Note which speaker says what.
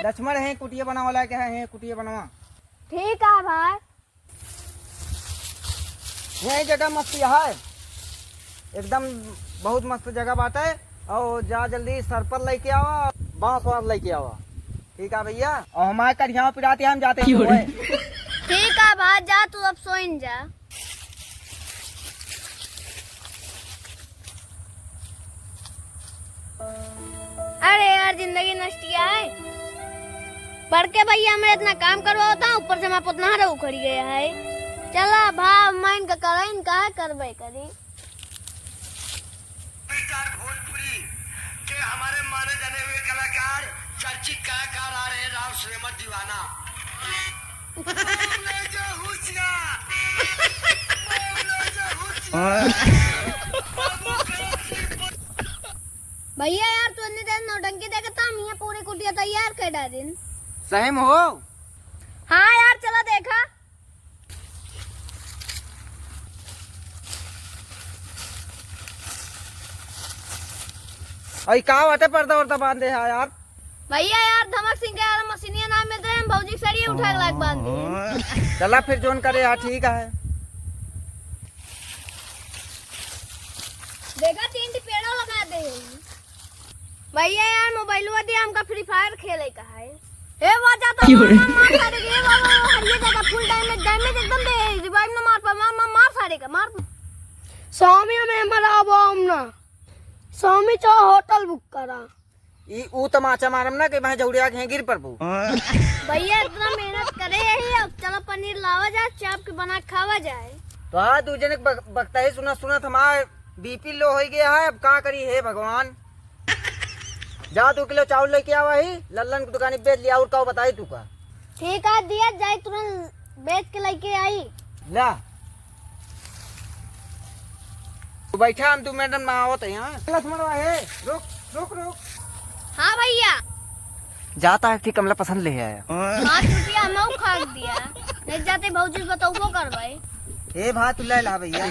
Speaker 1: लक्ष्मण है कुटिया बनावा ला क्या है कुटिया बनवा।
Speaker 2: ठीक है भाई।
Speaker 1: यही जगह मस्त है एकदम बहुत मस्त जगह बात है। और जा जल्दी सर पर लेके आओ बांस वास लेके आओ। ठीक है भैया और हमारे करिया पिराते हम जाते हैं।
Speaker 2: ठीक है भाई जा तू अब सोइन जा। अरे यार जिंदगी नष्ट किया है। पढ़ के भैया हमें इतना काम करवा होता ऊपर से मैं पुतना रे उखड़ी गया है। चला भाव माइन का करा इनका है करबे करी।
Speaker 3: भोजपुरी के हमारे माने जाने हुए कलाकार चर्चित कलाकार आ रहे हैं राव श्रीमत दीवाना।
Speaker 2: भैया यार तू इतनी देर नौटंकी देखता हम यहाँ पूरी कुटिया तैयार कर डाली।
Speaker 1: सही में हो।
Speaker 2: हाँ यार चला देखा।
Speaker 1: अरे कहा बातें पर्दा वर्दा बांधे है यार।
Speaker 2: भैया यार धमक सिंह के यार मशीनिया नाम मिलते हैं हम भौजी सरिये उठा के लाग बांध दिए।
Speaker 1: चला फिर जोन करे यार ठीक है।
Speaker 2: देखा 3 पेड़ों लगा दे। भैया यार मोबाइल हुआ दिया हमका फ्री फायर खेले का है। ए वाजा तो मार सारे के बाबा हरिये जगह फुल डैमेज एकदम दे रिवाइव न मार पा मार सारे का मार। स्वामी में मराबो हमना स्वामी चा होटल बुक करा।
Speaker 1: ई ऊ तमाचा मारम ना कि भाई जौड़िया के गिर पर पू।
Speaker 2: भैया इतना मेहनत करे यही अब चलो पनीर लावा जाए चाप के बना खावा जाए।
Speaker 1: तो हाँ दूजे ने बकता ही सुना हमारा बीपी लो हो गया है। अब कहाँ करी है भगवान। जा 2 किलो चावल लेके आवा ही लल्लन की दुकान बेच लिया और का बताई तू का।
Speaker 2: ठीक है दिया जाए तुरंत बेच के लेके आई।
Speaker 1: ला तू बैठा हम 2 मिनट में आवत है यहाँ। लक्ष्मण है रुक रुक रुक।
Speaker 2: हाँ भैया
Speaker 1: जाता है कमला पसंद ले आया।
Speaker 2: 5 रुपया हम खा दिया नहीं जाते भौजी बताओ कर भाई।
Speaker 1: ए भात ला भैया।